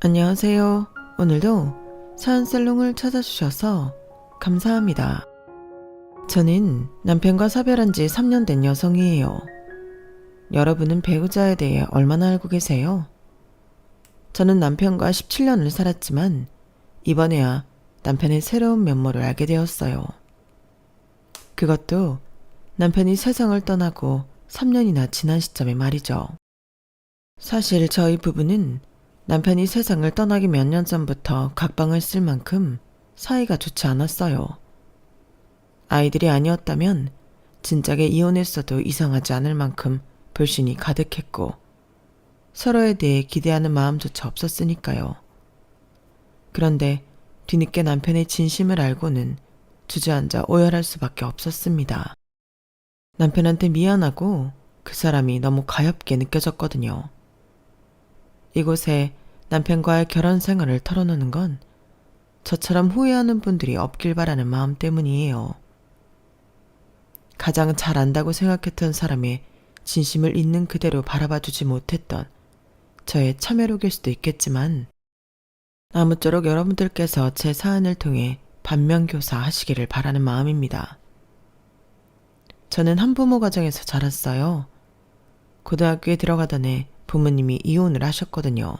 안녕하세요. 오늘도 사연살롱을 찾아주셔서 감사합니다. 저는 남편과 사별한 지 3년 된 여성이에요. 여러분은 배우자에 대해 얼마나 알고 계세요? 저는 남편과 17년을 살았지만 이번에야 남편의 새로운 면모를 알게 되었어요. 그것도 남편이 세상을 떠나고 3년이나 지난 시점에 말이죠. 사실 저희 부부는 남편이 세상을 떠나기 몇 년 전부터 각방을 쓸 만큼 사이가 좋지 않았어요. 아이들이 아니었다면 진작에 이혼했어도 이상하지 않을 만큼 불신이 가득했고 서로에 대해 기대하는 마음조차 없었으니까요. 그런데 뒤늦게 남편의 진심을 알고는 주저앉아 오열할 수밖에 없었습니다. 남편한테 미안하고 그 사람이 너무 가엾게 느껴졌거든요. 이곳에 남편과의 결혼 생활을 털어놓는 건 저처럼 후회하는 분들이 없길 바라는 마음 때문이에요. 가장 잘 안다고 생각했던 사람의 진심을 있는 그대로 바라봐주지 못했던 저의 참여록일 수도 있겠지만 아무쪼록 여러분들께서 제 사연을 통해 반면교사 하시기를 바라는 마음입니다. 저는 한부모 가정에서 자랐어요. 고등학교에 들어가던 해 부모님이 이혼을 하셨거든요.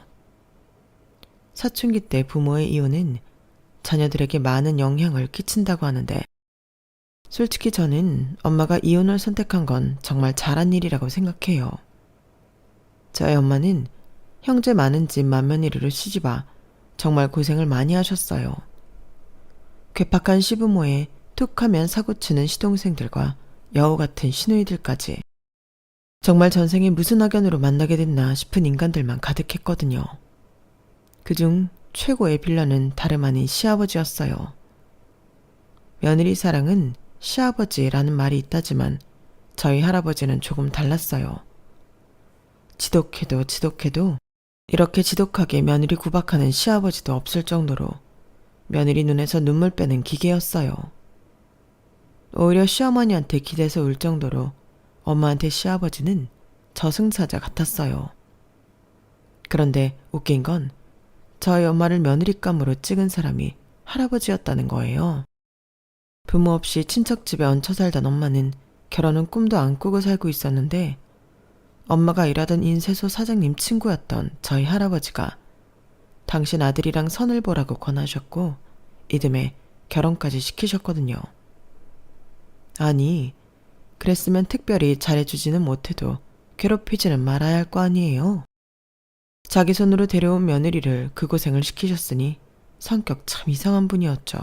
사춘기 때 부모의 이혼은 자녀들에게 많은 영향을 끼친다고 하는데 솔직히 저는 엄마가 이혼을 선택한 건 정말 잘한 일이라고 생각해요. 저희 엄마는 형제 많은 집 맏며느리로 시집와 정말 고생을 많이 하셨어요. 괴팍한 시부모에 툭하면 사고치는 시동생들과 여우 같은 시누이들까지 정말 전생에 무슨 악연으로 만나게 됐나 싶은 인간들만 가득했거든요. 그중 최고의 빌런은 다름 아닌 시아버지였어요. 며느리 사랑은 시아버지라는 말이 있다지만 저희 할아버지는 조금 달랐어요. 지독해도 이렇게 지독하게 며느리 구박하는 시아버지도 없을 정도로 며느리 눈에서 눈물 빼는 기계였어요. 오히려 시어머니한테 기대서 울 정도로 엄마한테 시아버지는 저승사자 같았어요. 그런데 웃긴 건 저희 엄마를 며느리감으로 찍은 사람이 할아버지였다는 거예요. 부모 없이 친척집에 얹혀 살던 엄마는 결혼은 꿈도 안 꾸고 살고 있었는데 엄마가 일하던 인쇄소 사장님 친구였던 저희 할아버지가 당신 아들이랑 선을 보라고 권하셨고 이듬해 결혼까지 시키셨거든요. 아니, 그랬으면 특별히 잘해주지는 못해도 괴롭히지는 말아야 할 거 아니에요. 자기 손으로 데려온 며느리를 그 고생을 시키셨으니 성격 참 이상한 분이었죠.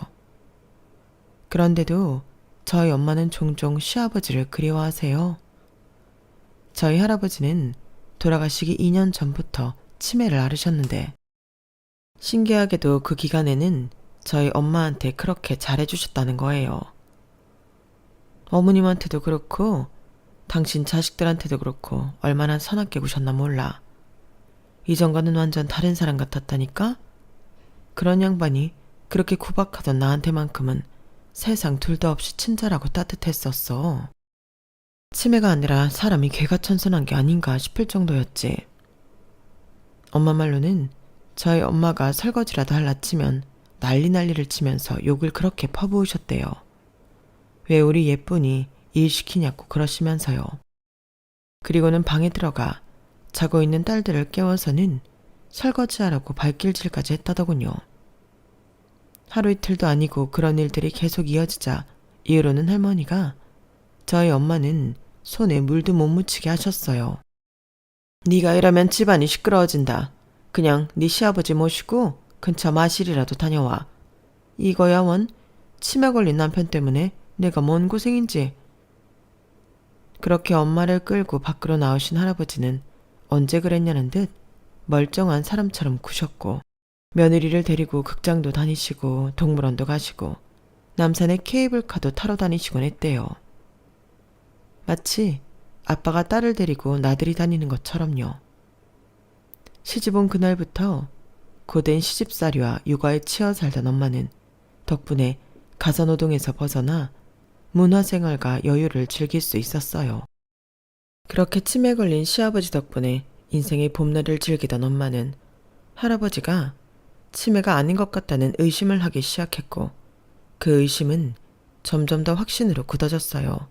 그런데도 저희 엄마는 종종 시아버지를 그리워하세요. 저희 할아버지는 돌아가시기 2년 전부터 치매를 앓으셨는데 신기하게도 그 기간에는 저희 엄마한테 그렇게 잘해주셨다는 거예요. 어머님한테도 그렇고 당신 자식들한테도 그렇고 얼마나 선하게 구셨나 몰라. 이전과는 완전 다른 사람 같았다니까? 그런 양반이 그렇게 구박하던 나한테만큼은 세상 둘도 없이 친절하고 따뜻했었어. 치매가 아니라 사람이 개가천선한 게 아닌가 싶을 정도였지. 엄마 말로는 저희 엄마가 설거지라도 할라 치면 난리를 치면서 욕을 그렇게 퍼부으셨대요. 왜 우리 예쁜이 일 시키냐고 그러시면서요. 그리고는 방에 들어가 자고 있는 딸들을 깨워서는 설거지하라고 발길질까지 했다더군요. 하루 이틀도 아니고 그런 일들이 계속 이어지자 이후로는 할머니가 저희 엄마는 손에 물도 못 묻히게 하셨어요. 네가 이러면 집안이 시끄러워진다. 그냥 네 시아버지 모시고 근처 마실이라도 다녀와. 이거야 원 치매 걸린 남편 때문에 내가 뭔 고생인지. 그렇게 엄마를 끌고 밖으로 나오신 할아버지는 언제 그랬냐는 듯 멀쩡한 사람처럼 구셨고 며느리를 데리고 극장도 다니시고 동물원도 가시고 남산에 케이블카도 타러 다니시곤 했대요. 마치 아빠가 딸을 데리고 나들이 다니는 것처럼요. 시집 온 그날부터 고된 시집살이와 육아에 치여 살던 엄마는 덕분에 가사노동에서 벗어나 문화생활과 여유를 즐길 수 있었어요. 그렇게 치매 걸린 시아버지 덕분에 인생의 봄날을 즐기던 엄마는 할아버지가 치매가 아닌 것 같다는 의심을 하기 시작했고 그 의심은 점점 더 확신으로 굳어졌어요.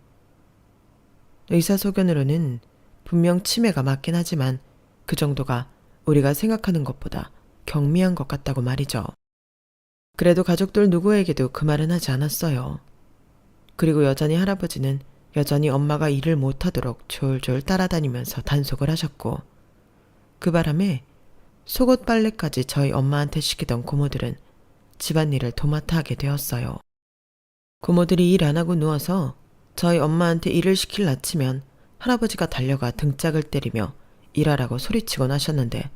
의사소견으로는 분명 치매가 맞긴 하지만 그 정도가 우리가 생각하는 것보다 경미한 것 같다고 말이죠. 그래도 가족들 누구에게도 그 말은 하지 않았어요. 그리고 여전히 할아버지는 여전히 엄마가 일을 못하도록 졸졸 따라다니면서 단속을 하셨고 그 바람에 속옷 빨래까지 저희 엄마한테 시키던 고모들은 집안일을 도맡아 하게 되었어요. 고모들이 일 안 하고 누워서 저희 엄마한테 일을 시킬 낯이면 할아버지가 달려가 등짝을 때리며 일하라고 소리치곤 하셨는데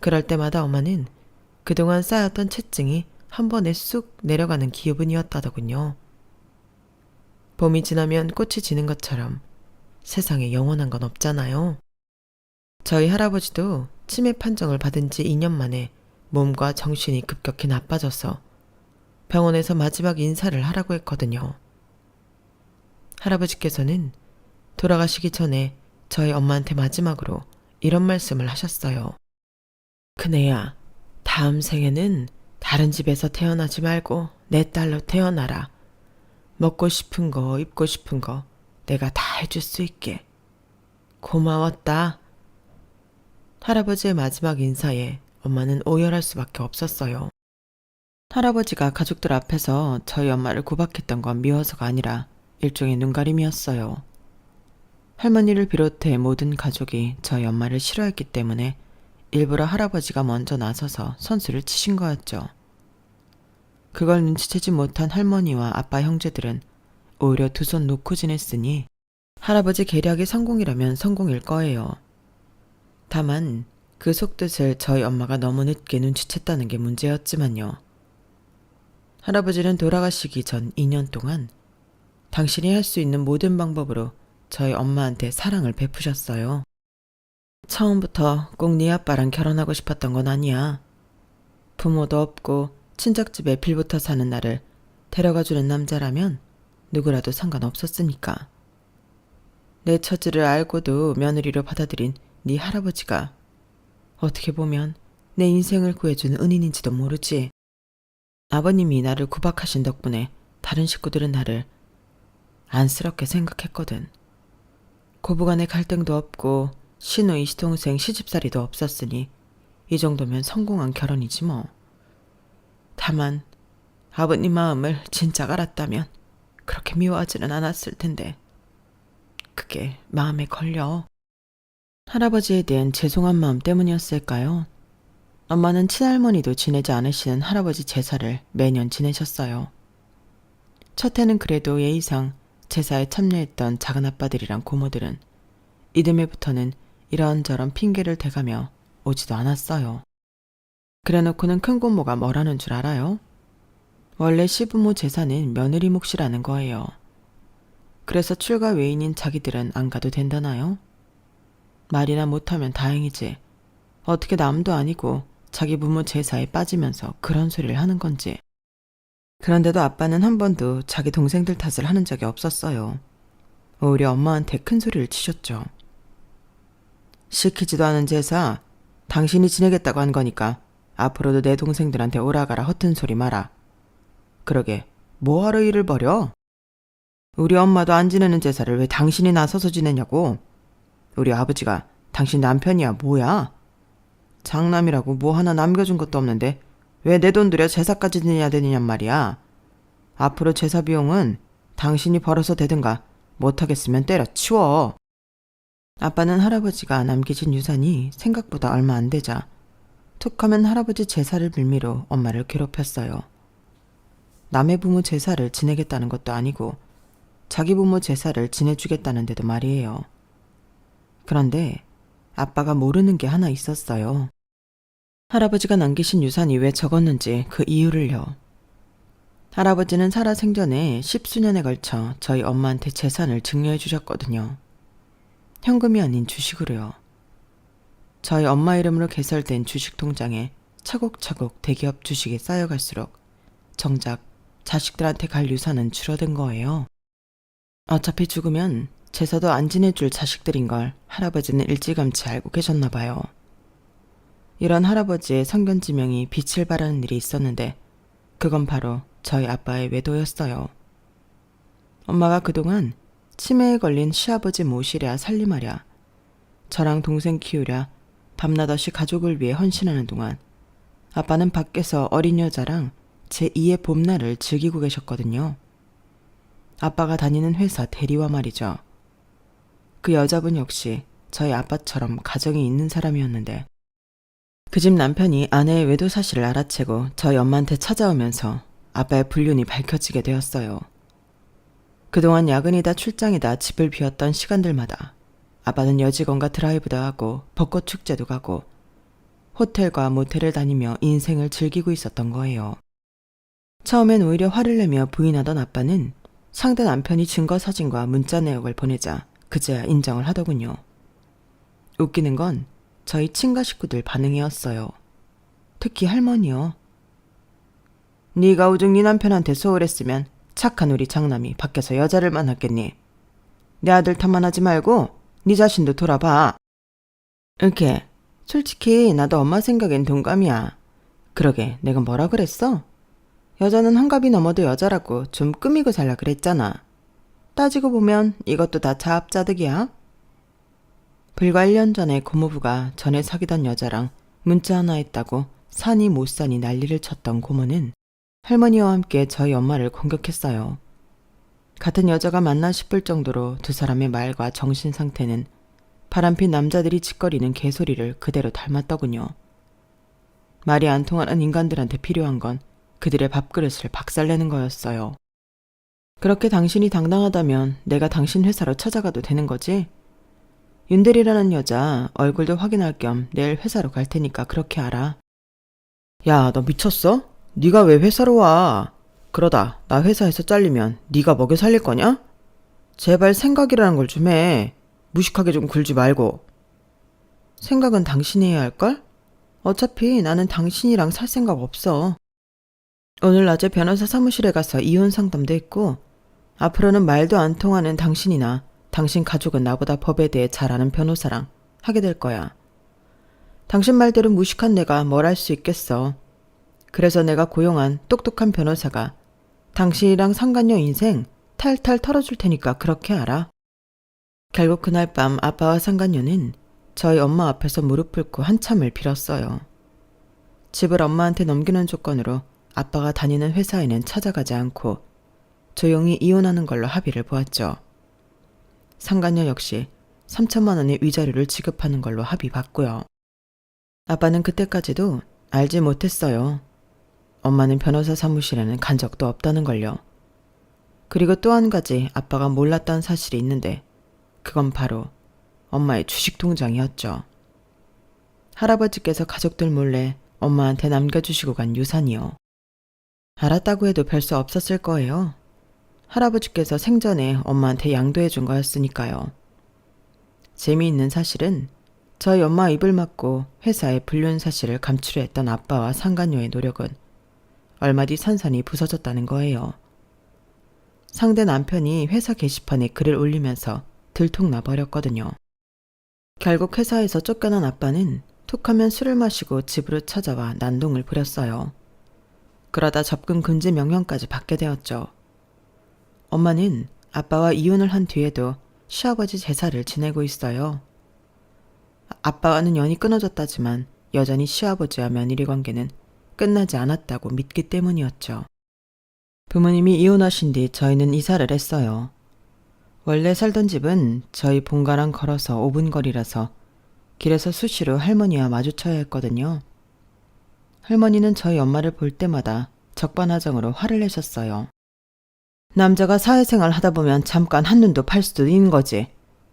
그럴 때마다 엄마는 그동안 쌓였던 채증이 한 번에 쑥 내려가는 기분이었다더군요. 봄이 지나면 꽃이 지는 것처럼 세상에 영원한 건 없잖아요. 저희 할아버지도 치매 판정을 받은 지 2년 만에 몸과 정신이 급격히 나빠져서 병원에서 마지막 인사를 하라고 했거든요. 할아버지께서는 돌아가시기 전에 저희 엄마한테 마지막으로 이런 말씀을 하셨어요. 큰애야, 다음 생에는 다른 집에서 태어나지 말고 내 딸로 태어나라. 먹고 싶은 거, 입고 싶은 거 내가 다 해줄 수 있게. 고마웠다. 할아버지의 마지막 인사에 엄마는 오열할 수밖에 없었어요. 할아버지가 가족들 앞에서 저희 엄마를 구박했던 건 미워서가 아니라 일종의 눈가림이었어요. 할머니를 비롯해 모든 가족이 저희 엄마를 싫어했기 때문에 일부러 할아버지가 먼저 나서서 선수를 치신 거였죠. 그걸 눈치채지 못한 할머니와 아빠 형제들은 오히려 두 손 놓고 지냈으니 할아버지 계략이 성공이라면 성공일 거예요. 다만 그 속뜻을 저희 엄마가 너무 늦게 눈치챘다는 게 문제였지만요. 할아버지는 돌아가시기 전 2년 동안 당신이 할 수 있는 모든 방법으로 저희 엄마한테 사랑을 베푸셨어요. 처음부터 꼭 네 아빠랑 결혼하고 싶었던 건 아니야. 부모도 없고 친척집에 빌붙어 사는 나를 데려가주는 남자라면 누구라도 상관없었으니까. 내 처지를 알고도 며느리로 받아들인 네 할아버지가 어떻게 보면 내 인생을 구해준 은인인지도 모르지. 아버님이 나를 구박하신 덕분에 다른 식구들은 나를 안쓰럽게 생각했거든. 고부간의 갈등도 없고 시누이 시동생 시집살이도 없었으니 이 정도면 성공한 결혼이지 뭐. 다만 아버님 마음을 진작 알았다면 그렇게 미워하지는 않았을 텐데 그게 마음에 걸려. 할아버지에 대한 죄송한 마음 때문이었을까요? 엄마는 친할머니도 지내지 않으시는 할아버지 제사를 매년 지내셨어요. 첫 해는 그래도 예의상 제사에 참여했던 작은아빠들이랑 고모들은 이듬해부터는 이런저런 핑계를 대가며 오지도 않았어요. 그래놓고는 큰 고모가 뭐라는 줄 알아요? 원래 시부모 제사는 며느리 몫이라는 거예요. 그래서 출가 외인인 자기들은 안 가도 된다나요? 말이나 못하면 다행이지. 어떻게 남도 아니고 자기 부모 제사에 빠지면서 그런 소리를 하는 건지. 그런데도 아빠는 한 번도 자기 동생들 탓을 하는 적이 없었어요. 오히려 엄마한테 큰 소리를 치셨죠. 시키지도 않은 제사 당신이 지내겠다고 한 거니까 앞으로도 내 동생들한테 오라가라 허튼 소리 마라. 그러게 뭐하러 일을 벌여? 우리 엄마도 안 지내는 제사를 왜 당신이 나서서 지내냐고. 우리 아버지가 당신 남편이야 뭐야? 장남이라고 뭐 하나 남겨준 것도 없는데 왜 내 돈 들여 제사까지 지내야 되느냔 말이야. 앞으로 제사 비용은 당신이 벌어서 대든가 못하겠으면 때려치워. 아빠는 할아버지가 남기신 유산이 생각보다 얼마 안 되자 툭하면 할아버지 제사를 빌미로 엄마를 괴롭혔어요. 남의 부모 제사를 지내겠다는 것도 아니고 자기 부모 제사를 지내주겠다는데도 말이에요. 그런데 아빠가 모르는 게 하나 있었어요. 할아버지가 남기신 유산이 왜 적었는지 그 이유를요. 할아버지는 살아생전에 10수년에 걸쳐 저희 엄마한테 재산을 증여해 주셨거든요. 현금이 아닌 주식으로요. 저희 엄마 이름으로 개설된 주식통장에 차곡차곡 대기업 주식이 쌓여갈수록 정작 자식들한테 갈 유산은 줄어든 거예요. 어차피 죽으면 제사도 안 지내줄 자식들인 걸 할아버지는 일찌감치 알고 계셨나 봐요. 이런 할아버지의 성견지명이 빛을 발하는 일이 있었는데 그건 바로 저희 아빠의 외도였어요. 엄마가 그동안 치매에 걸린 시아버지 모시랴 살림하랴 저랑 동생 키우랴 밤낮없이 가족을 위해 헌신하는 동안 아빠는 밖에서 어린 여자랑 제2의 봄날을 즐기고 계셨거든요. 아빠가 다니는 회사 대리와 말이죠. 그 여자분 역시 저희 아빠처럼 가정이 있는 사람이었는데 그 집 남편이 아내의 외도 사실을 알아채고 저희 엄마한테 찾아오면서 아빠의 불륜이 밝혀지게 되었어요. 그동안 야근이다 출장이다 집을 비웠던 시간들마다 아빠는 여직원과 드라이브도 하고 벚꽃 축제도 가고 호텔과 모텔을 다니며 인생을 즐기고 있었던 거예요. 처음엔 오히려 화를 내며 부인하던 아빠는 상대 남편이 증거 사진과 문자 내역을 보내자 그제야 인정을 하더군요. 웃기는 건 저희 친가 식구들 반응이었어요. 특히 할머니요. 네가 오죽 네 남편한테 소홀했으면 착한 우리 장남이 밖에서 여자를 만났겠니? 내 아들 탓만 하지 말고 네 자신도 돌아봐. 이렇게 솔직히 나도 엄마 생각엔 동감이야. 그러게 내가 뭐라 그랬어? 여자는 한갑이 넘어도 여자라고 좀 꾸미고 살라 그랬잖아. 따지고 보면 이것도 다 자업자득이야. 불과 1년 전에 고모부가 전에 사귀던 여자랑 문자 하나 했다고 사니 못 사니 난리를 쳤던 고모는 할머니와 함께 저희 엄마를 공격했어요. 같은 여자가 맞나 싶을 정도로 두 사람의 말과 정신 상태는 바람핀 남자들이 짓거리는 개소리를 그대로 닮았더군요. 말이 안 통하는 인간들한테 필요한 건 그들의 밥그릇을 박살내는 거였어요. 그렇게 당신이 당당하다면 내가 당신 회사로 찾아가도 되는 거지? 윤대리라는 여자 얼굴도 확인할 겸 내일 회사로 갈 테니까 그렇게 알아. 야, 너 미쳤어? 네가 왜 회사로 와? 그러다 나 회사에서 잘리면 네가 먹여 살릴 거냐? 제발 생각이라는 걸 좀 해. 무식하게 좀 굴지 말고. 생각은 당신이 해야 할걸? 어차피 나는 당신이랑 살 생각 없어. 오늘 낮에 변호사 사무실에 가서 이혼 상담도 했고 앞으로는 말도 안 통하는 당신이나 당신 가족은 나보다 법에 대해 잘 아는 변호사랑 하게 될 거야. 당신 말대로 무식한 내가 뭘 할 수 있겠어. 그래서 내가 고용한 똑똑한 변호사가 당신이랑 상간녀 인생 탈탈 털어줄 테니까 그렇게 알아. 결국 그날 밤 아빠와 상간녀는 저희 엄마 앞에서 무릎 꿇고 한참을 빌었어요. 집을 엄마한테 넘기는 조건으로 아빠가 다니는 회사에는 찾아가지 않고 조용히 이혼하는 걸로 합의를 보았죠. 상간녀 역시 3천만 원의 위자료를 지급하는 걸로 합의봤고요. 아빠는 그때까지도 알지 못했어요. 엄마는 변호사 사무실에는 간 적도 없다는 걸요. 그리고 또 한 가지 아빠가 몰랐던 사실이 있는데 그건 바로 엄마의 주식 통장이었죠. 할아버지께서 가족들 몰래 엄마한테 남겨주시고 간 유산이요. 알았다고 해도 별 수 없었을 거예요. 할아버지께서 생전에 엄마한테 양도해 준 거였으니까요. 재미있는 사실은 저희 엄마 입을 막고 회사의 불륜 사실을 감추려 했던 아빠와 상간녀의 노력은 얼마 뒤 산산이 부서졌다는 거예요. 상대 남편이 회사 게시판에 글을 올리면서 들통나 버렸거든요. 결국 회사에서 쫓겨난 아빠는 툭하면 술을 마시고 집으로 찾아와 난동을 부렸어요. 그러다 접근 금지 명령까지 받게 되었죠. 엄마는 아빠와 이혼을 한 뒤에도 시아버지 제사를 지내고 있어요. 아빠와는 연이 끊어졌다지만 여전히 시아버지와 며느리 관계는 끝나지 않았다고 믿기 때문이었죠. 부모님이 이혼하신 뒤 저희는 이사를 했어요. 원래 살던 집은 저희 본가랑 걸어서 5분 거리라서 길에서 수시로 할머니와 마주쳐야 했거든요. 할머니는 저희 엄마를 볼 때마다 적반하장으로 화를 내셨어요. 남자가 사회생활 하다 보면 잠깐 한눈도 팔 수도 있는 거지.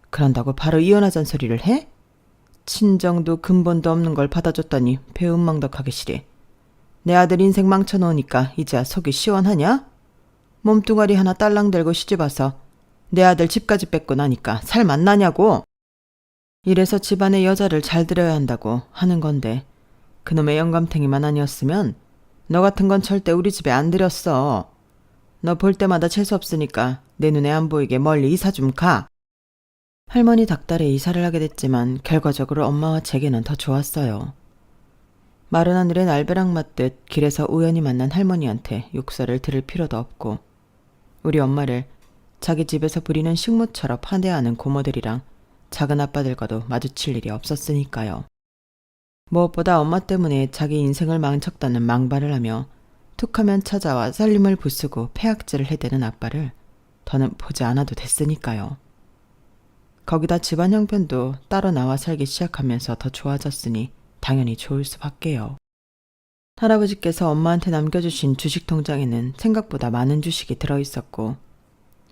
그런다고 바로 이혼하자는 소리를 해? 친정도 근본도 없는 걸 받아줬더니 배은망덕하게 시리. 내 아들 인생 망쳐놓으니까 이제야 속이 시원하냐? 몸뚱아리 하나 딸랑 들고 시집와서 내 아들 집까지 뺏고 나니까 살 맛나냐고. 이래서 집안의 여자를 잘 들여야 한다고 하는 건데 그놈의 영감탱이만 아니었으면 너 같은 건 절대 우리 집에 안 들였어. 너 볼 때마다 재수없으니까 내 눈에 안 보이게 멀리 이사 좀 가. 할머니 닭달에 이사를 하게 됐지만 결과적으로 엄마와 제게는 더 좋았어요. 마른 하늘에 날벼락 맞듯 길에서 우연히 만난 할머니한테 욕설을 들을 필요도 없고 우리 엄마를 자기 집에서 부리는 식모처럼 환대하는 고모들이랑 작은 아빠들과도 마주칠 일이 없었으니까요. 무엇보다 엄마 때문에 자기 인생을 망쳤다는 망발을 하며 툭하면 찾아와 살림을 부수고 폐악질을 해대는 아빠를 더는 보지 않아도 됐으니까요. 거기다 집안 형편도 따로 나와 살기 시작하면서 더 좋아졌으니 당연히 좋을 수밖에요. 할아버지께서 엄마한테 남겨주신 주식 통장에는 생각보다 많은 주식이 들어있었고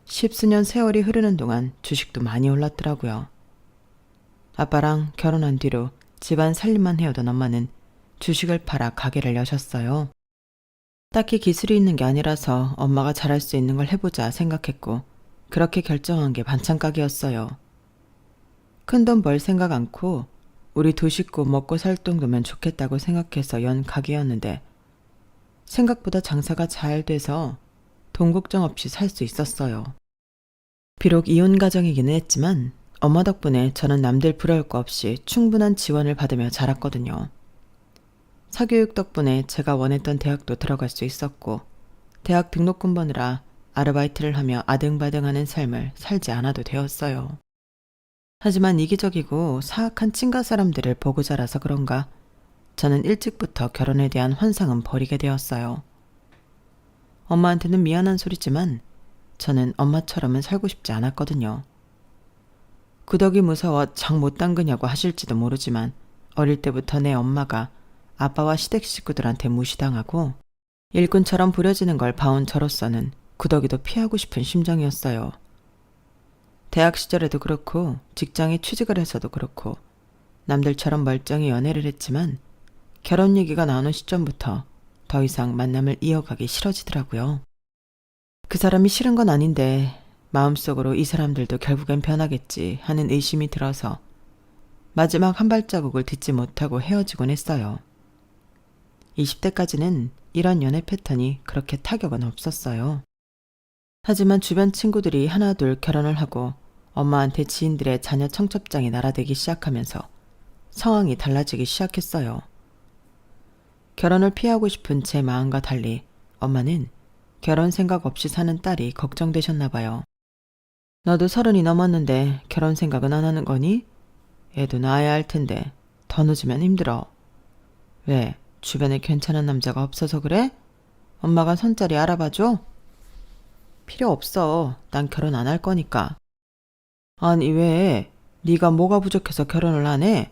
10수년 세월이 흐르는 동안 주식도 많이 올랐더라고요. 아빠랑 결혼한 뒤로 집안 살림만 해오던 엄마는 주식을 팔아 가게를 여셨어요. 딱히 기술이 있는 게 아니라서 엄마가 잘할 수 있는 걸 해보자 생각했고 그렇게 결정한 게 반찬 가게였어요. 큰돈 벌 생각 않고 우리 두 식구 먹고 살 정도면 좋겠다고 생각해서 연 가게였는데 생각보다 장사가 잘 돼서 돈 걱정 없이 살 수 있었어요. 비록 이혼 가정이기는 했지만 엄마 덕분에 저는 남들 부러울 거 없이 충분한 지원을 받으며 자랐거든요. 사교육 덕분에 제가 원했던 대학도 들어갈 수 있었고 대학 등록금 버느라 아르바이트를 하며 아등바등하는 삶을 살지 않아도 되었어요. 하지만 이기적이고 사악한 친가 사람들을 보고 자라서 그런가 저는 일찍부터 결혼에 대한 환상은 버리게 되었어요. 엄마한테는 미안한 소리지만 저는 엄마처럼은 살고 싶지 않았거든요. 구덕이 무서워 장 못 담그냐고 하실지도 모르지만 어릴 때부터 내 엄마가 아빠와 시댁 식구들한테 무시당하고 일꾼처럼 부려지는 걸 봐온 저로서는 구덕이도 피하고 싶은 심정이었어요. 대학 시절에도 그렇고 직장에 취직을 해서도 그렇고 남들처럼 멀쩡히 연애를 했지만 결혼 얘기가 나오는 시점부터 더 이상 만남을 이어가기 싫어지더라고요. 그 사람이 싫은 건 아닌데 마음속으로 이 사람들도 결국엔 변하겠지 하는 의심이 들어서 마지막 한 발자국을 딛지 못하고 헤어지곤 했어요. 20대까지는 이런 연애 패턴이 그렇게 타격은 없었어요. 하지만 주변 친구들이 하나둘 결혼을 하고 엄마한테 지인들의 자녀 청첩장이 날아들기 시작하면서 상황이 달라지기 시작했어요. 결혼을 피하고 싶은 제 마음과 달리 엄마는 결혼 생각 없이 사는 딸이 걱정되셨나 봐요. 너도 30이 넘었는데 결혼 생각은 안 하는 거니? 애도 낳아야 할 텐데 더 늦으면 힘들어. 왜? 주변에 괜찮은 남자가 없어서 그래? 엄마가 손자리 알아봐줘? 필요 없어. 난 결혼 안 할 거니까. 아니 왜? 네가 뭐가 부족해서 결혼을 안 해?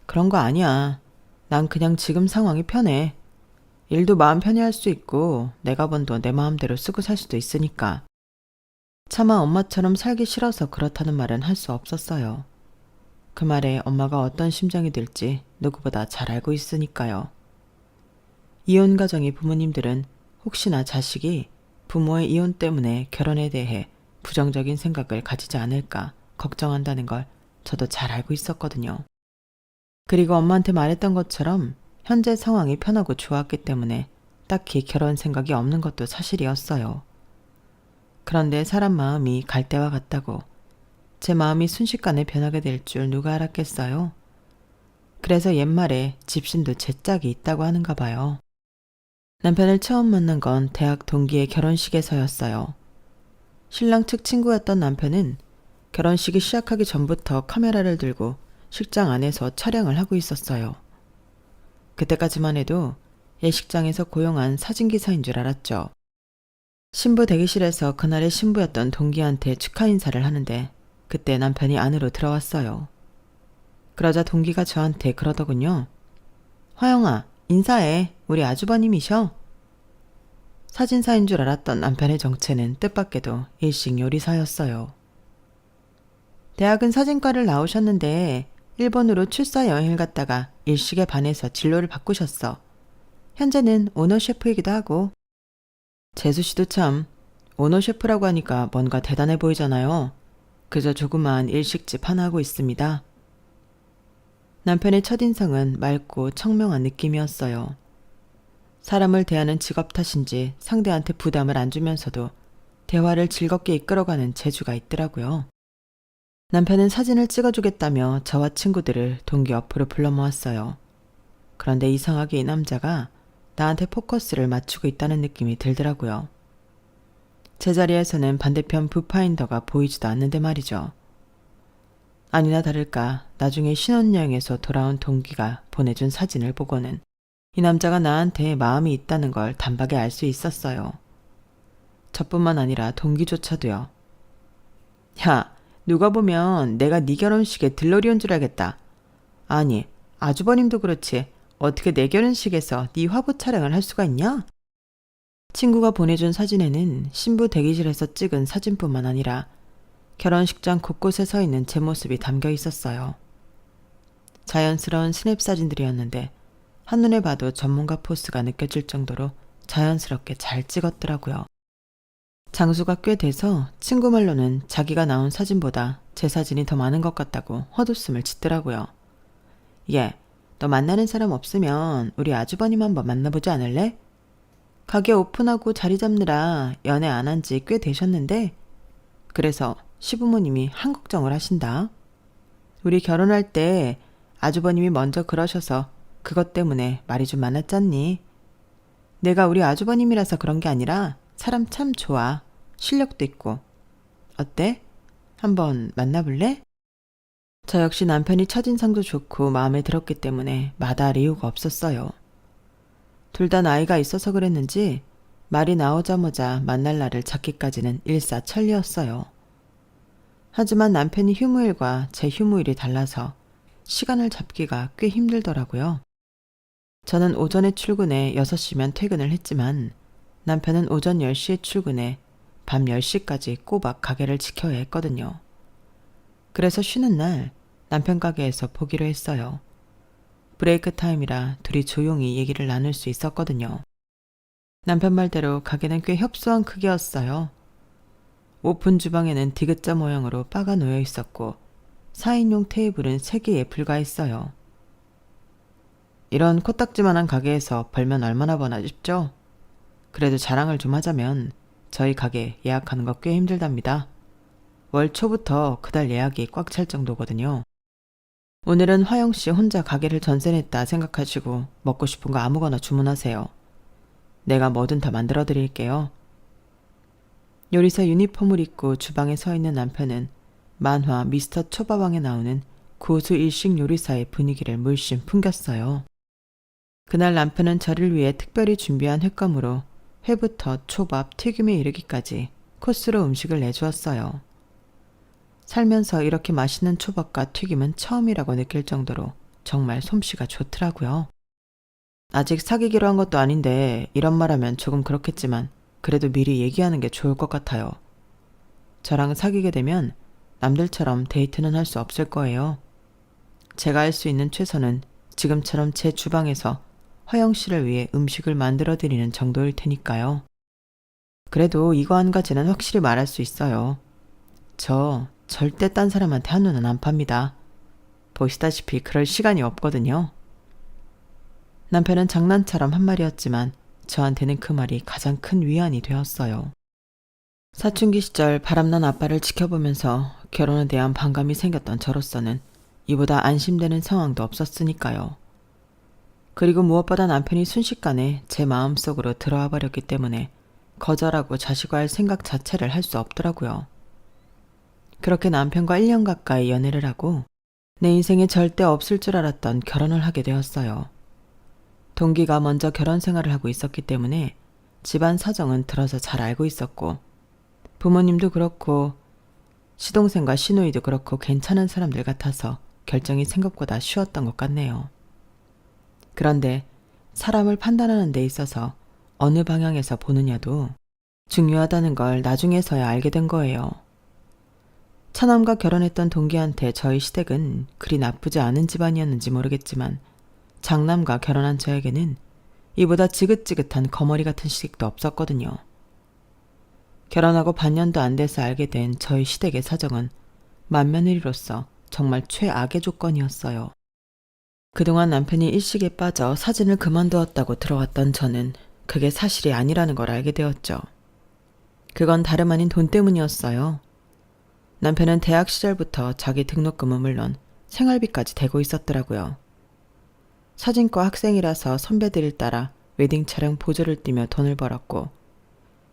그런 거 아니야. 난 그냥 지금 상황이 편해. 일도 마음 편히 할 수 있고 내가 번 돈 내 마음대로 쓰고 살 수도 있으니까. 차마 엄마처럼 살기 싫어서 그렇다는 말은 할 수 없었어요. 그 말에 엄마가 어떤 심정이 들지 누구보다 잘 알고 있으니까요. 이혼 가정의 부모님들은 혹시나 자식이 부모의 이혼 때문에 결혼에 대해 부정적인 생각을 가지지 않을까 걱정한다는 걸 저도 잘 알고 있었거든요. 그리고 엄마한테 말했던 것처럼 현재 상황이 편하고 좋았기 때문에 딱히 결혼 생각이 없는 것도 사실이었어요. 그런데 사람 마음이 갈대와 같다고 제 마음이 순식간에 변하게 될 줄 누가 알았겠어요? 그래서 옛말에 집신도 제 짝이 있다고 하는가 봐요. 남편을 처음 만난 건 대학 동기의 결혼식에서였어요. 신랑 측 친구였던 남편은 결혼식이 시작하기 전부터 카메라를 들고 식장 안에서 촬영을 하고 있었어요. 그때까지만 해도 예식장에서 고용한 사진기사인 줄 알았죠. 신부 대기실에서 그날의 신부였던 동기한테 축하 인사를 하는데 그때 남편이 안으로 들어왔어요. 그러자 동기가 저한테 그러더군요. 화영아, 인사해. 우리 아주버님이셔. 사진사인 줄 알았던 남편의 정체는 뜻밖에도 일식 요리사였어요. 대학은 사진과를 나오셨는데 일본으로 출사 여행을 갔다가 일식에 반해서 진로를 바꾸셨어. 현재는 오너 셰프이기도 하고. 재수씨도 참 오너 셰프라고 하니까 뭔가 대단해 보이잖아요. 그저 조그마한 일식집 하나 하고 있습니다. 남편의 첫인상은 맑고 청명한 느낌이었어요. 사람을 대하는 직업 탓인지 상대한테 부담을 안 주면서도 대화를 즐겁게 이끌어가는 재주가 있더라고요. 남편은 사진을 찍어주겠다며 저와 친구들을 동기 옆으로 불러 모았어요. 그런데 이상하게 이 남자가 나한테 포커스를 맞추고 있다는 느낌이 들더라고요. 제자리에서는 반대편 뷰파인더가 보이지도 않는데 말이죠. 아니나 다를까 나중에 신혼여행에서 돌아온 동기가 보내준 사진을 보고는 이 남자가 나한테 마음이 있다는 걸 단박에 알 수 있었어요. 저뿐만 아니라 동기조차도요. 야, 누가 보면 내가 네 결혼식에 들러리 온 줄 알겠다. 아니, 아주버님도 그렇지. 어떻게 내 결혼식에서 네 화보 촬영을 할 수가 있냐? 친구가 보내준 사진에는 신부 대기실에서 찍은 사진뿐만 아니라 결혼식장 곳곳에 서 있는 제 모습이 담겨 있었어요. 자연스러운 스냅 사진들이었는데 한눈에 봐도 전문가 포스가 느껴질 정도로 자연스럽게 잘 찍었더라고요. 장수가 꽤 돼서 친구 말로는 자기가 나온 사진보다 제 사진이 더 많은 것 같다고 헛웃음을 짓더라고요. 예, 너 만나는 사람 없으면 우리 아주버님 한번 만나보지 않을래? 가게 오픈하고 자리 잡느라 연애 안 한 지 꽤 되셨는데 그래서 시부모님이 한 걱정을 하신다. 우리 결혼할 때 아주버님이 먼저 그러셔서 그것 때문에 말이 좀 많았잖니. 내가 우리 아주버님이라서 그런 게 아니라 사람 참 좋아. 실력도 있고. 어때? 한번 만나볼래? 저 역시 남편이 첫인상도 좋고 마음에 들었기 때문에 마다할 이유가 없었어요. 둘 다 나이가 있어서 그랬는지 말이 나오자마자 만날 날을 잡기까지는 일사천리였어요. 하지만 남편이 휴무일과 제 휴무일이 달라서 시간을 잡기가 꽤 힘들더라고요. 저는 오전에 출근해 6시면 퇴근을 했지만 남편은 오전 10시에 출근해 밤 10시까지 꼬박 가게를 지켜야 했거든요. 그래서 쉬는 날 남편 가게에서 보기로 했어요. 브레이크 타임이라 둘이 조용히 얘기를 나눌 수 있었거든요. 남편 말대로 가게는 꽤 협소한 크기였어요. 오픈 주방에는 디귿자 모양으로 바가 놓여 있었고 4인용 테이블은 3개에 불과했어요. 이런 코딱지만한 가게에서 벌면 얼마나 버나 싶죠? 그래도 자랑을 좀 하자면 저희 가게 예약하는 거 꽤 힘들답니다. 월 초부터 그달 예약이 꽉 찰 정도거든요. 오늘은 화영씨 혼자 가게를 전세냈다 생각하시고 먹고 싶은 거 아무거나 주문하세요. 내가 뭐든 다 만들어 드릴게요. 요리사 유니폼을 입고 주방에 서 있는 남편은 만화 미스터 초밥왕에 나오는 고수 일식 요리사의 분위기를 물씬 풍겼어요. 그날 남편은 저를 위해 특별히 준비한 횟감으로 회부터 초밥, 튀김에 이르기까지 코스로 음식을 내주었어요. 살면서 이렇게 맛있는 초밥과 튀김은 처음이라고 느낄 정도로 정말 솜씨가 좋더라고요. 아직 사귀기로 한 것도 아닌데 이런 말하면 조금 그렇겠지만 그래도 미리 얘기하는 게 좋을 것 같아요. 저랑 사귀게 되면 남들처럼 데이트는 할 수 없을 거예요. 제가 할 수 있는 최선은 지금처럼 제 주방에서 화영 씨를 위해 음식을 만들어 드리는 정도일 테니까요. 그래도 이거 한 가지는 확실히 말할 수 있어요. 저 절대 딴 사람한테 한눈은 안 팝니다. 보시다시피 그럴 시간이 없거든요. 남편은 장난처럼 한 말이었지만 저한테는 그 말이 가장 큰 위안이 되었어요. 사춘기 시절 바람난 아빠를 지켜보면서 결혼에 대한 반감이 생겼던 저로서는 이보다 안심되는 상황도 없었으니까요. 그리고 무엇보다 남편이 순식간에 제 마음속으로 들어와 버렸기 때문에 거절하고 자식과할 생각 자체를 할 수 없더라고요. 그렇게 남편과 1년 가까이 연애를 하고 내 인생에 절대 없을 줄 알았던 결혼을 하게 되었어요. 동기가 먼저 결혼 생활을 하고 있었기 때문에 집안 사정은 들어서 잘 알고 있었고 부모님도 그렇고 시동생과 시누이도 그렇고 괜찮은 사람들 같아서 결정이 생각보다 쉬웠던 것 같네요. 그런데 사람을 판단하는 데 있어서 어느 방향에서 보느냐도 중요하다는 걸 나중에서야 알게 된 거예요. 차남과 결혼했던 동기한테 저희 시댁은 그리 나쁘지 않은 집안이었는지 모르겠지만 장남과 결혼한 저에게는 이보다 지긋지긋한 거머리 같은 시댁도 없었거든요. 결혼하고 반년도 안 돼서 알게 된 저희 시댁의 사정은 맏며느리로서 정말 최악의 조건이었어요. 그동안 남편이 일식에 빠져 사진을 그만두었다고 들어왔던 저는 그게 사실이 아니라는 걸 알게 되었죠. 그건 다름 아닌 돈 때문이었어요. 남편은 대학 시절부터 자기 등록금은 물론 생활비까지 대고 있었더라고요. 사진과 학생이라서 선배들을 따라 웨딩 촬영 보조를 뛰며 돈을 벌었고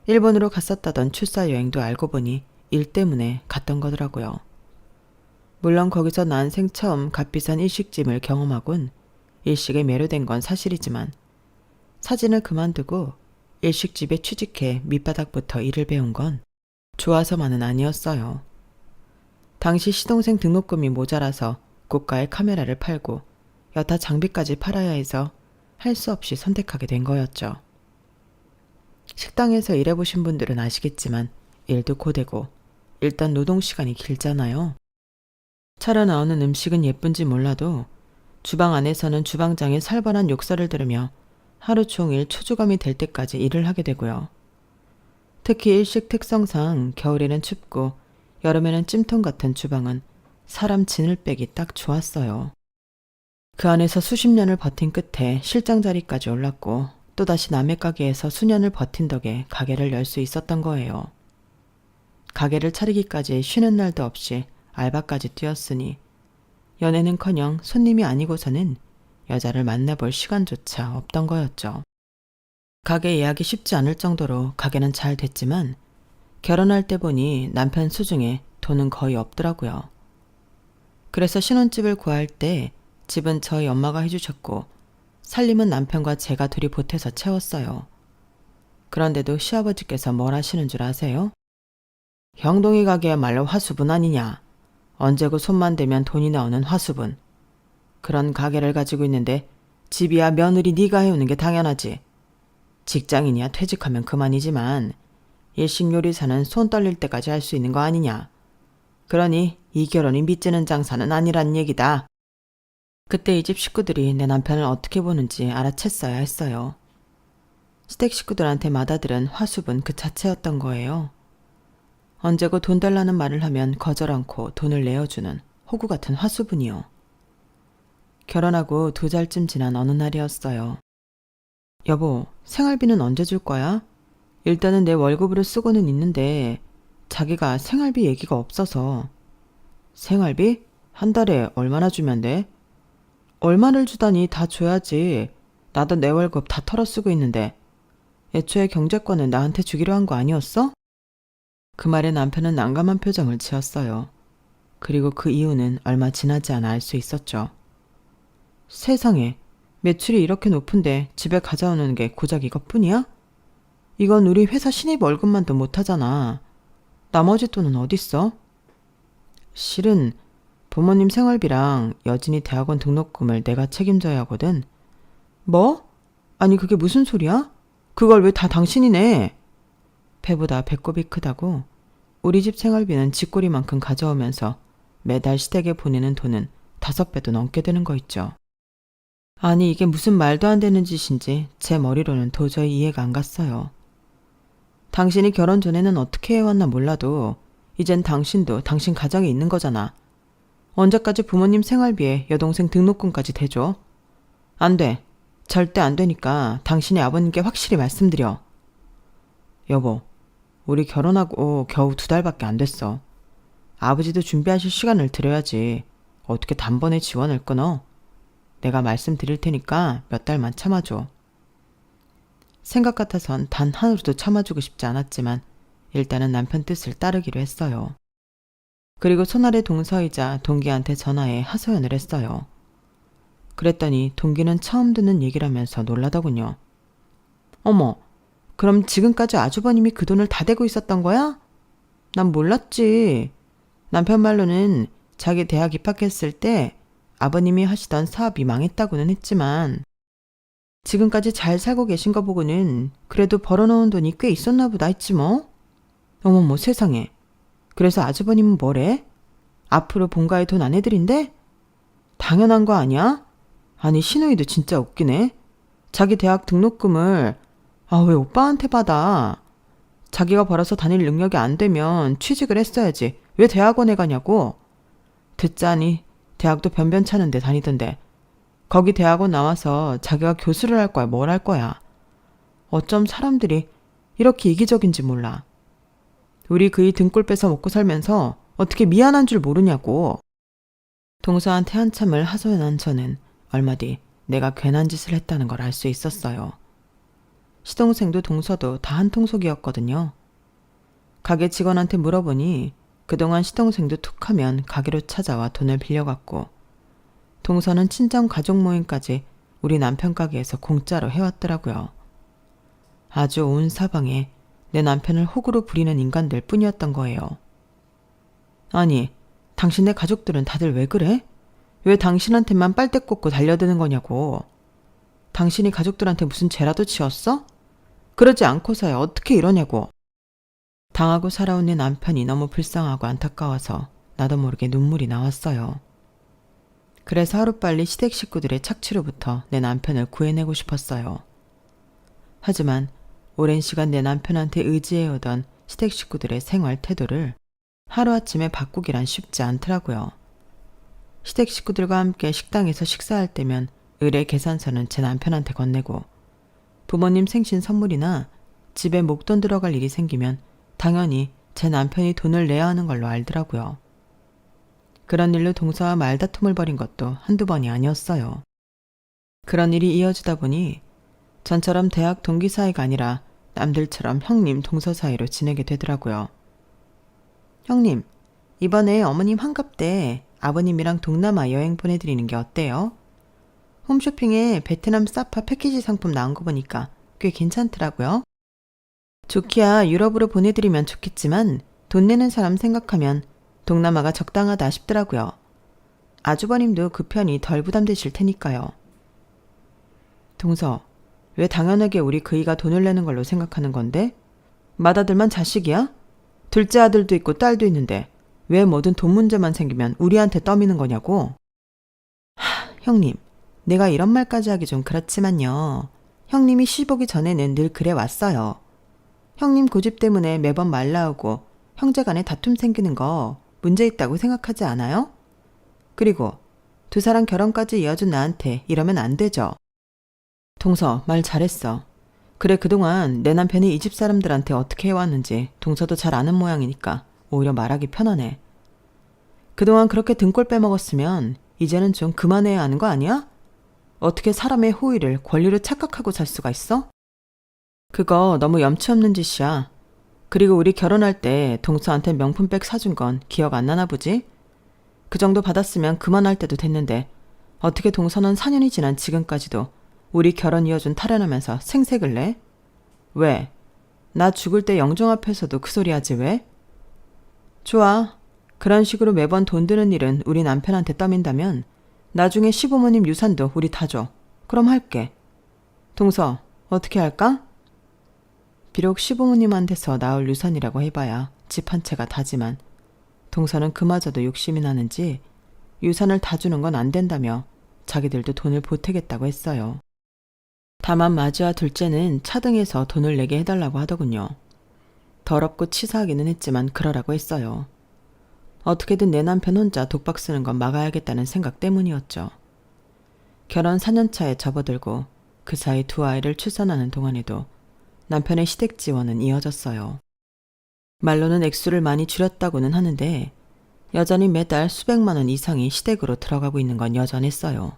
일본으로 갔었다던 출사 여행도 알고 보니 일 때문에 갔던 거더라고요. 물론 거기서 난생 처음 값비싼 일식집을 경험하곤 일식에 매료된 건 사실이지만 사진을 그만두고 일식집에 취직해 밑바닥부터 일을 배운 건 좋아서만은 아니었어요. 당시 시동생 등록금이 모자라서 고가의 카메라를 팔고 여타 장비까지 팔아야 해서 할 수 없이 선택하게 된 거였죠. 식당에서 일해보신 분들은 아시겠지만 일도 고되고 일단 노동시간이 길잖아요. 차려 나오는 음식은 예쁜지 몰라도 주방 안에서는 주방장의 살벌한 욕설을 들으며 하루 종일 초조감이 될 때까지 일을 하게 되고요. 특히 일식 특성상 겨울에는 춥고 여름에는 찜통 같은 주방은 사람 진을 빼기 딱 좋았어요. 그 안에서 수십 년을 버틴 끝에 실장 자리까지 올랐고 또다시 남의 가게에서 수년을 버틴 덕에 가게를 열 수 있었던 거예요. 가게를 차리기까지 쉬는 날도 없이 알바까지 뛰었으니 연애는커녕 손님이 아니고서는 여자를 만나볼 시간조차 없던 거였죠. 가게 예약이 쉽지 않을 정도로 가게는 잘 됐지만 결혼할 때 보니 남편 수중에 돈은 거의 없더라고요. 그래서 신혼집을 구할 때 집은 저희 엄마가 해주셨고 살림은 남편과 제가 둘이 보태서 채웠어요. 그런데도 시아버지께서 뭘 하시는 줄 아세요? 형동이 가게야말로 화수분 아니냐. 언제고 손만 대면 돈이 나오는 화수분. 그런 가게를 가지고 있는데 집이야 며느리 네가 해오는 게 당연하지. 직장인이야 퇴직하면 그만이지만 일식 요리사는 손 떨릴 때까지 할 수 있는 거 아니냐. 그러니 이 결혼이 믿지는 장사는 아니란 얘기다. 그때 이 집 식구들이 내 남편을 어떻게 보는지 알아챘어야 했어요. 시댁 식구들한테 맏아들은 화수분 그 자체였던 거예요. 언제고 돈 달라는 말을 하면 거절 않고 돈을 내어주는 호구 같은 화수분이요. 결혼하고 2달쯤 지난 어느 날이었어요. 여보, 생활비는 언제 줄 거야? 일단은 내 월급으로 쓰고는 있는데 자기가 생활비 얘기가 없어서. 생활비? 한 달에 얼마나 주면 돼? 얼마를 주다니 다 줘야지. 나도 내 월급 다 털어 쓰고 있는데. 애초에 경제권은 나한테 주기로 한 거 아니었어? 그 말에 남편은 난감한 표정을 지었어요. 그리고 그 이유는 얼마 지나지 않아 알 수 있었죠. 세상에, 매출이 이렇게 높은데 집에 가져오는 게 고작 이것뿐이야? 이건 우리 회사 신입 월급만도 못하잖아. 나머지 돈은 어딨어? 실은 부모님 생활비랑 여진이 대학원 등록금을 내가 책임져야 하거든. 뭐? 아니 그게 무슨 소리야? 그걸 왜 다 당신이 내? 배보다 배꼽이 크다고 우리 집 생활비는 쥐꼬리만큼 가져오면서 매달 시댁에 보내는 돈은 5배도 넘게 되는 거 있죠. 아니 이게 무슨 말도 안 되는 짓인지 제 머리로는 도저히 이해가 안 갔어요. 당신이 결혼 전에는 어떻게 해왔나 몰라도 이젠 당신도 당신 가정에 있는 거잖아. 언제까지 부모님 생활비에 여동생 등록금까지 대줘? 안 돼. 절대 안 되니까 당신이 아버님께 확실히 말씀드려. 여보, 우리 결혼하고 겨우 2달밖에 안 됐어. 아버지도 준비하실 시간을 드려야지. 어떻게 단번에 지원을 끊어? 내가 말씀드릴 테니까 몇 달만 참아줘. 생각 같아선 단 하루도 참아주고 싶지 않았지만 일단은 남편 뜻을 따르기로 했어요. 그리고 손아래 동서이자 동기한테 전화해 하소연을 했어요. 그랬더니 동기는 처음 듣는 얘기라면서 놀라더군요. 어머, 그럼 지금까지 아주버님이 그 돈을 다 대고 있었던 거야? 난 몰랐지. 남편 말로는 자기 대학 입학했을 때 아버님이 하시던 사업이 망했다고는 했지만 지금까지 잘 살고 계신 거 보고는 그래도 벌어놓은 돈이 꽤 있었나 보다 했지 뭐. 어머머 세상에. 그래서 아주버님은 뭐래? 앞으로 본가에 돈 안 해드린대? 당연한 거 아니야? 아니 신우이도 진짜 웃기네. 자기 대학 등록금을 왜 오빠한테 받아? 자기가 벌어서 다닐 능력이 안 되면 취직을 했어야지. 왜 대학원에 가냐고? 듣자니 대학도 변변찮은데 다니던데 거기 대학원 나와서 자기가 교수를 할 거야 뭘 할 거야. 어쩜 사람들이 이렇게 이기적인지 몰라. 우리 그이 등골 뺏어 먹고 살면서 어떻게 미안한 줄 모르냐고. 동서한테 한참을 하소연한 저는 얼마 뒤 내가 괜한 짓을 했다는 걸 알 수 있었어요. 시동생도 동서도 다 한통속이었거든요. 가게 직원한테 물어보니 그동안 시동생도 툭하면 가게로 찾아와 돈을 빌려갔고 동서는 친정 가족 모임까지 우리 남편 가게에서 공짜로 해왔더라고요. 아주 온 사방에 내 남편을 호구로 부리는 인간들 뿐이었던 거예요. 아니, 당신네 가족들은 다들 왜 그래? 왜 당신한테만 빨대 꽂고 달려드는 거냐고. 당신이 가족들한테 무슨 죄라도 지었어? 그러지 않고서야 어떻게 이러냐고. 당하고 살아온 내 남편이 너무 불쌍하고 안타까워서 나도 모르게 눈물이 나왔어요. 그래서 하루빨리 시댁 식구들의 착취로부터 내 남편을 구해내고 싶었어요. 하지만 오랜 시간 내 남편한테 의지해오던 시댁 식구들의 생활 태도를 하루아침에 바꾸기란 쉽지 않더라고요. 시댁 식구들과 함께 식당에서 식사할 때면 의뢰 계산서는 제 남편한테 건네고 부모님 생신 선물이나 집에 목돈 들어갈 일이 생기면 당연히 제 남편이 돈을 내야 하는 걸로 알더라고요. 그런 일로 동서와 말다툼을 벌인 것도 한두 번이 아니었어요. 그런 일이 이어지다 보니 전처럼 대학 동기 사이가 아니라 남들처럼 형님 동서 사이로 지내게 되더라고요. 형님, 이번에 어머님 환갑 때 아버님이랑 동남아 여행 보내드리는 게 어때요? 홈쇼핑에 베트남 사파 패키지 상품 나온 거 보니까 꽤 괜찮더라고요. 좋기야 유럽으로 보내드리면 좋겠지만 돈 내는 사람 생각하면 동남아가 적당하다 싶더라고요. 아주버님도 그 편이 덜 부담되실 테니까요. 동서, 왜 당연하게 우리 그이가 돈을 내는 걸로 생각하는 건데? 맏아들만 자식이야? 둘째 아들도 있고 딸도 있는데 왜 뭐든 돈 문제만 생기면 우리한테 떠미는 거냐고? 형님, 내가 이런 말까지 하기 좀 그렇지만요. 형님이 시집 오기 전에는 늘 그래 왔어요. 형님 고집 때문에 매번 말 나오고 형제간에 다툼 생기는 거 문제 있다고 생각하지 않아요? 그리고 두 사람 결혼까지 이어준 나한테 이러면 안 되죠. 동서, 말 잘했어. 그래, 그동안 내 남편이 이 집 사람들한테 어떻게 해왔는지 동서도 잘 아는 모양이니까 오히려 말하기 편하네. 그동안 그렇게 등골 빼먹었으면 이제는 좀 그만해야 하는 거 아니야? 어떻게 사람의 호의를 권리로 착각하고 살 수가 있어? 그거 너무 염치 없는 짓이야. 그리고 우리 결혼할 때 동서한테 명품백 사준 건 기억 안 나나 보지? 그 정도 받았으면 그만할 때도 됐는데 어떻게 동서는 4년이 지난 지금까지도 우리 결혼 이어준 탈환하면서 생색을 내? 왜? 나 죽을 때 영종 앞에서도 그 소리 하지 왜? 좋아. 그런 식으로 매번 돈 드는 일은 우리 남편한테 떠민다면 나중에 시부모님 유산도 우리 다 줘. 그럼 할게. 동서, 어떻게 할까? 비록 시부모님한테서 나올 유산이라고 해봐야 집 한 채가 다지만 동서는 그마저도 욕심이 나는지 유산을 다 주는 건 안 된다며 자기들도 돈을 보태겠다고 했어요. 다만 마주와 둘째는 차등해서 돈을 내게 해달라고 하더군요. 더럽고 치사하기는 했지만 그러라고 했어요. 어떻게든 내 남편 혼자 독박 쓰는 건 막아야겠다는 생각 때문이었죠. 결혼 4년차에 접어들고 그 사이 두 아이를 출산하는 동안에도 남편의 시댁 지원은 이어졌어요. 말로는 액수를 많이 줄였다고는 하는데 여전히 매달 수백만 원 이상이 시댁으로 들어가고 있는 건 여전했어요.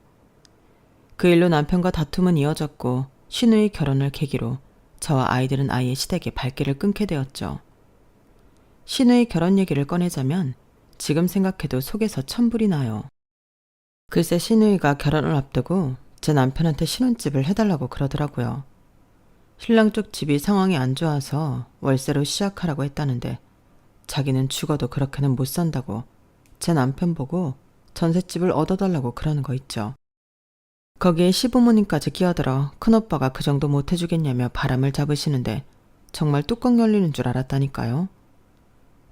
그 일로 남편과 다툼은 이어졌고 시누이 결혼을 계기로 저와 아이들은 아예 시댁의 발길을 끊게 되었죠. 시누이 결혼 얘기를 꺼내자면 지금 생각해도 속에서 천불이 나요. 글쎄 시누이가 결혼을 앞두고 제 남편한테 신혼집을 해달라고 그러더라고요. 신랑 쪽 집이 상황이 안 좋아서 월세로 시작하라고 했다는데 자기는 죽어도 그렇게는 못 산다고 제 남편 보고 전셋집을 얻어달라고 그러는 거 있죠. 거기에 시부모님까지 끼어들어 큰오빠가 그 정도 못 해주겠냐며 바람을 잡으시는데 정말 뚜껑 열리는 줄 알았다니까요.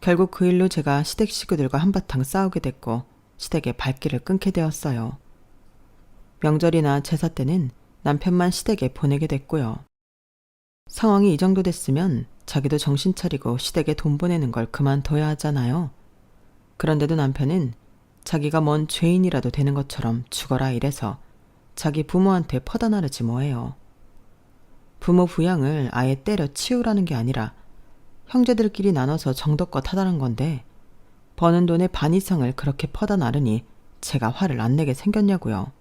결국 그 일로 제가 시댁 식구들과 한바탕 싸우게 됐고 시댁의 발길을 끊게 되었어요. 명절이나 제사 때는 남편만 시댁에 보내게 됐고요. 상황이 이 정도 됐으면 자기도 정신 차리고 시댁에 돈 보내는 걸 그만둬야 하잖아요. 그런데도 남편은 자기가 뭔 죄인이라도 되는 것처럼 죽어라 이래서 자기 부모한테 퍼다 나르지 뭐예요. 부모 부양을 아예 때려 치우라는 게 아니라 형제들끼리 나눠서 정도껏 하다는 건데 버는 돈의 반 이상을 그렇게 퍼다 나르니 제가 화를 안 내게 생겼냐고요.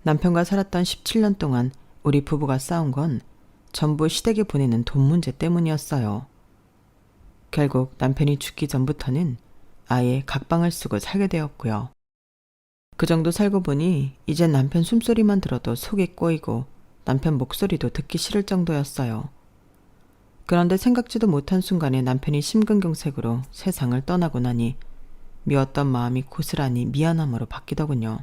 남편과 살았던 17년 동안 우리 부부가 싸운 건 전부 시댁에 보내는 돈 문제 때문이었어요. 결국 남편이 죽기 전부터는 아예 각방을 쓰고 살게 되었고요. 그 정도 살고 보니 이젠 남편 숨소리만 들어도 속이 꼬이고 남편 목소리도 듣기 싫을 정도였어요. 그런데 생각지도 못한 순간에 남편이 심근경색으로 세상을 떠나고 나니 미웠던 마음이 고스란히 미안함으로 바뀌더군요.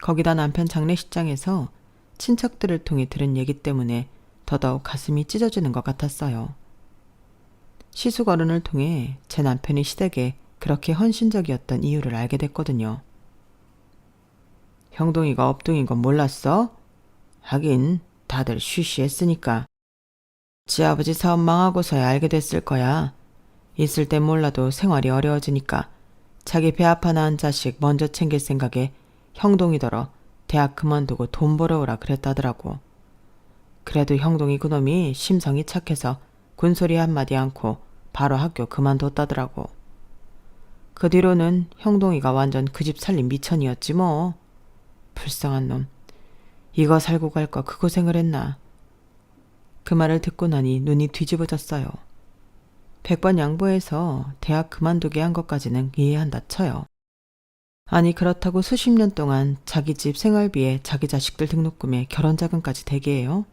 거기다 남편 장례식장에서 친척들을 통해 들은 얘기 때문에 더더욱 가슴이 찢어지는 것 같았어요. 시숙 어른을 통해 제 남편이 시댁에 그렇게 헌신적이었던 이유를 알게 됐거든요. 형동이가 엎둥인 건 몰랐어? 하긴 다들 쉬쉬했으니까. 지 아버지 사업 망하고서야 알게 됐을 거야. 있을 땐 몰라도 생활이 어려워지니까 자기 배 아파 낳은 자식 먼저 챙길 생각에 형동이더러 대학 그만두고 돈 벌어오라 그랬다더라고. 그래도 형동이 그놈이 심성이 착해서 군소리 한마디 않고 바로 학교 그만뒀다더라고. 그 뒤로는 형동이가 완전 그 집 살림 미천이었지 뭐. 불쌍한 놈. 이거 살고 갈 거 그 고생을 했나. 그 말을 듣고 나니 눈이 뒤집어졌어요. 100번 양보해서 대학 그만두게 한 것까지는 이해한다 쳐요. 아니 그렇다고 수십 년 동안 자기 집 생활비에 자기 자식들 등록금에 결혼자금까지 대기해요?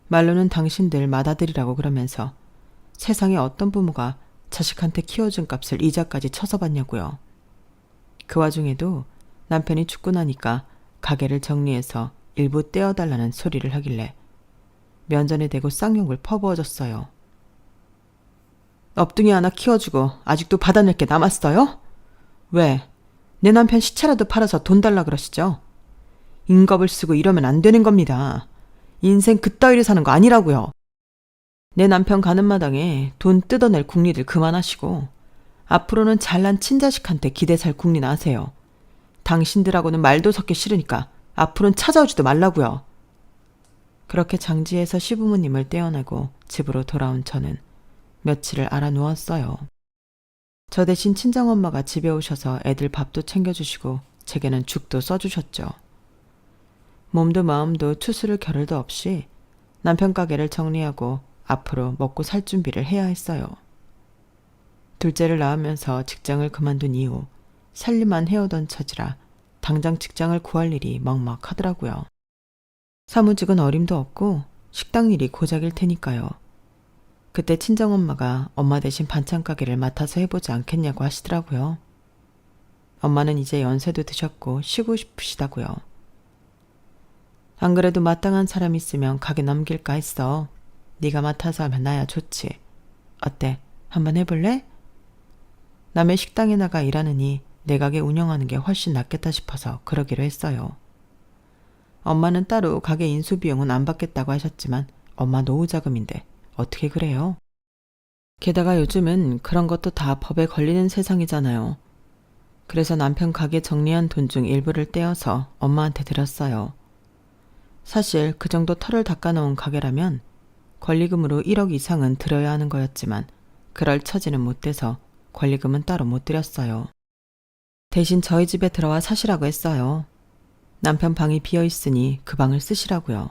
말로는 당신들 맏아들이라고 그러면서 세상에 어떤 부모가 자식한테 키워준 값을 이자까지 쳐서 받냐고요. 그 와중에도 남편이 죽고 나니까 가게를 정리해서 일부 떼어달라는 소리를 하길래 면전에 대고 쌍욕을 퍼부어줬어요. 엎둥이 하나 키워주고 아직도 받아낼 게 남았어요? 왜? 내 남편 시체라도 팔아서 돈 달라 그러시죠? 인겁을 쓰고 이러면 안 되는 겁니다. 인생 그따위를 사는 거 아니라고요. 내 남편 가는 마당에 돈 뜯어낼 궁리들 그만하시고 앞으로는 잘난 친자식한테 기대 살 궁리나 하세요. 당신들하고는 말도 섞기 싫으니까 앞으로는 찾아오지도 말라고요. 그렇게 장지에서 시부모님을 떼어내고 집으로 돌아온 저는 며칠을 알아 누웠어요. 저 대신 친정엄마가 집에 오셔서 애들 밥도 챙겨주시고 제게는 죽도 써주셨죠. 몸도 마음도 추스를 겨를도 없이 남편 가게를 정리하고 앞으로 먹고 살 준비를 해야 했어요. 둘째를 낳으면서 직장을 그만둔 이후 살림만 해오던 처지라 당장 직장을 구할 일이 먹먹하더라고요. 사무직은 어림도 없고 식당 일이 고작일 테니까요. 그때 친정엄마가 엄마 대신 반찬 가게를 맡아서 해보지 않겠냐고 하시더라고요. 엄마는 이제 연세도 드셨고 쉬고 싶으시다고요. 안 그래도 마땅한 사람 있으면 가게 넘길까 했어. 네가 맡아서 하면 나야 좋지. 어때? 한번 해볼래? 남의 식당에 나가 일하느니 내 가게 운영하는 게 훨씬 낫겠다 싶어서 그러기로 했어요. 엄마는 따로 가게 인수 비용은 안 받겠다고 하셨지만 엄마 노후 자금인데 어떻게 그래요? 게다가 요즘은 그런 것도 다 법에 걸리는 세상이잖아요. 그래서 남편 가게 정리한 돈 중 일부를 떼어서 엄마한테 드렸어요. 사실 그 정도 털을 닦아놓은 가게라면 권리금으로 1억 이상은 들여야 하는 거였지만 그럴 처지는 못 돼서 권리금은 따로 못 드렸어요. 대신 저희 집에 들어와 사시라고 했어요. 남편 방이 비어있으니 그 방을 쓰시라고요.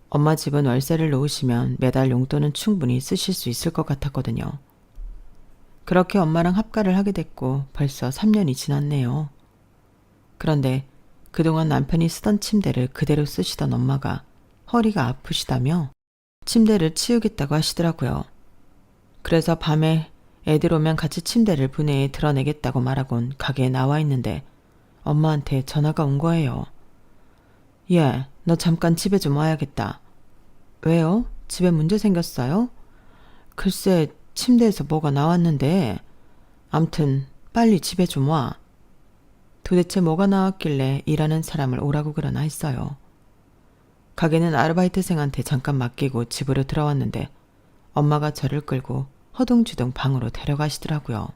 엄마 집은 월세를 놓으시면 매달 용돈은 충분히 쓰실 수 있을 것 같았거든요. 그렇게 엄마랑 합가를 하게 됐고 벌써 3년이 지났네요. 그런데 그동안 남편이 쓰던 침대를 그대로 쓰시던 엄마가 허리가 아프시다며 침대를 치우겠다고 하시더라고요. 그래서 밤에 애들 오면 같이 침대를 분해해 드러내겠다고 말하곤 가게에 나와 있는데 엄마한테 전화가 온 거예요. 예, 너 잠깐 집에 좀 와야겠다. 왜요? 집에 문제 생겼어요? 글쎄 침대에서 뭐가 나왔는데 암튼 빨리 집에 좀 와. 도대체 뭐가 나왔길래 일하는 사람을 오라고 그러나 했어요. 가게는 아르바이트생한테 잠깐 맡기고 집으로 들어왔는데 엄마가 저를 끌고 허둥지둥 방으로 데려가시더라고요.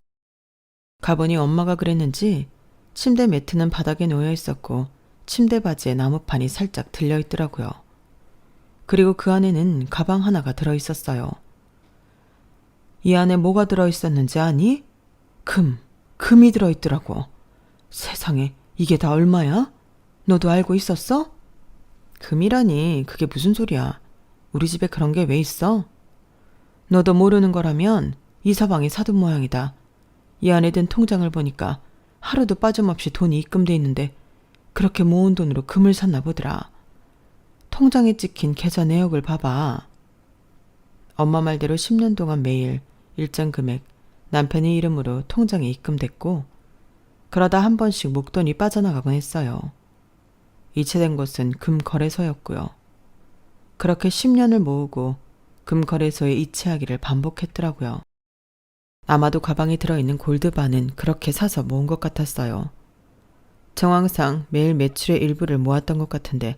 가보니 엄마가 그랬는지 침대 매트는 바닥에 놓여 있었고 침대 바지에 나무판이 살짝 들려 있더라고요. 그리고 그 안에는 가방 하나가 들어있었어요. 이 안에 뭐가 들어있었는지 아니? 금이 들어있더라고. 세상에 이게 다 얼마야? 너도 알고 있었어? 금이라니 그게 무슨 소리야. 우리 집에 그런 게 왜 있어? 너도 모르는 거라면 이 서방이 사둔 모양이다. 이 안에 든 통장을 보니까 하루도 빠짐없이 돈이 입금돼 있는데 그렇게 모은 돈으로 금을 샀나 보더라. 통장에 찍힌 계좌 내역을 봐봐. 엄마 말대로 10년 동안 매일 일정 금액 남편의 이름으로 통장에 입금됐고 그러다 한 번씩 목돈이 빠져나가곤 했어요. 이체된 곳은 금거래소였고요. 그렇게 10년을 모으고 금거래소에 이체하기를 반복했더라고요. 아마도 가방에 들어있는 골드바는 그렇게 사서 모은 것 같았어요. 정황상 매일 매출의 일부를 모았던 것 같은데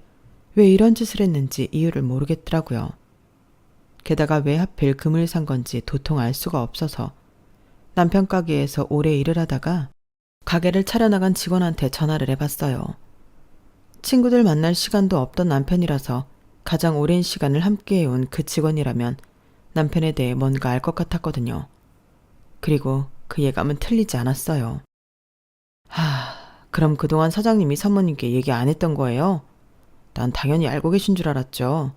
왜 이런 짓을 했는지 이유를 모르겠더라고요. 게다가 왜 하필 금을 산 건지 도통 알 수가 없어서 남편 가게에서 오래 일을 하다가 가게를 차려나간 직원한테 전화를 해봤어요. 친구들 만날 시간도 없던 남편이라서 가장 오랜 시간을 함께해온 그 직원이라면 남편에 대해 뭔가 알 것 같았거든요. 그리고 그 예감은 틀리지 않았어요. 그럼 그동안 사장님이 사모님께 얘기 안 했던 거예요? 난 당연히 알고 계신 줄 알았죠.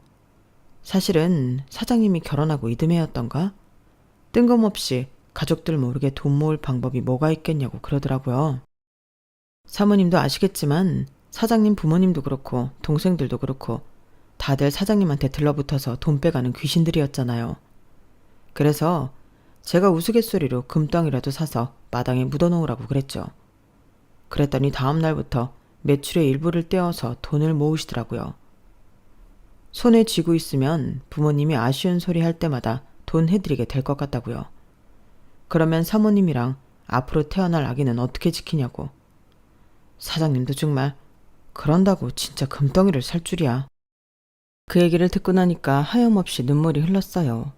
사실은 사장님이 결혼하고 이듬해였던가? 뜬금없이 가족들 모르게 돈 모을 방법이 뭐가 있겠냐고 그러더라고요. 사모님도 아시겠지만 사장님 부모님도 그렇고 동생들도 그렇고 다들 사장님한테 들러붙어서 돈 빼가는 귀신들이었잖아요. 그래서 제가 우스갯소리로 금덩이라도 사서 마당에 묻어놓으라고 그랬죠. 그랬더니 다음 날부터 매출의 일부를 떼어서 돈을 모으시더라고요. 손에 쥐고 있으면 부모님이 아쉬운 소리 할 때마다 돈 해드리게 될 것 같다고요. 그러면 사모님이랑 앞으로 태어날 아기는 어떻게 지키냐고. 사장님도 정말 그런다고 진짜 금덩이를 살 줄이야. 그 얘기를 듣고 나니까 하염없이 눈물이 흘렀어요.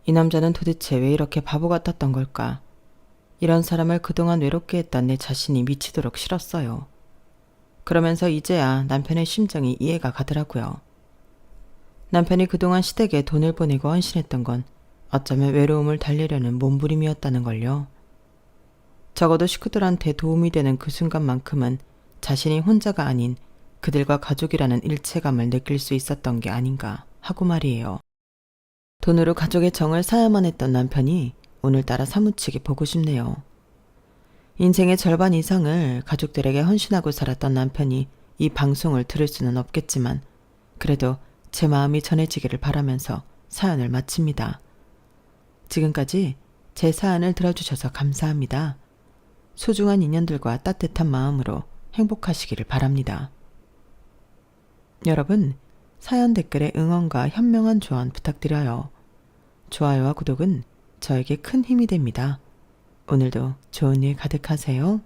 이 남자는 도대체 왜 이렇게 바보 같았던 걸까? 이런 사람을 그동안 외롭게 했던 내 자신이 미치도록 싫었어요. 그러면서 이제야 남편의 심정이 이해가 가더라고요. 남편이 그동안 시댁에 돈을 보내고 헌신했던 건 어쩌면 외로움을 달래려는 몸부림이었다는 걸요. 적어도 식구들한테 도움이 되는 그 순간만큼은 자신이 혼자가 아닌 그들과 가족이라는 일체감을 느낄 수 있었던 게 아닌가 하고 말이에요. 돈으로 가족의 정을 사야만 했던 남편이 오늘따라 사무치게 보고 싶네요. 인생의 절반 이상을 가족들에게 헌신하고 살았던 남편이 이 방송을 들을 수는 없겠지만 그래도 제 마음이 전해지기를 바라면서 사연을 마칩니다. 지금까지 제 사연을 들어주셔서 감사합니다. 소중한 인연들과 따뜻한 마음으로 행복하시기를 바랍니다. 여러분, 사연 댓글에 응원과 현명한 조언 부탁드려요. 좋아요와 구독은 저에게 큰 힘이 됩니다. 오늘도 좋은 일 가득하세요.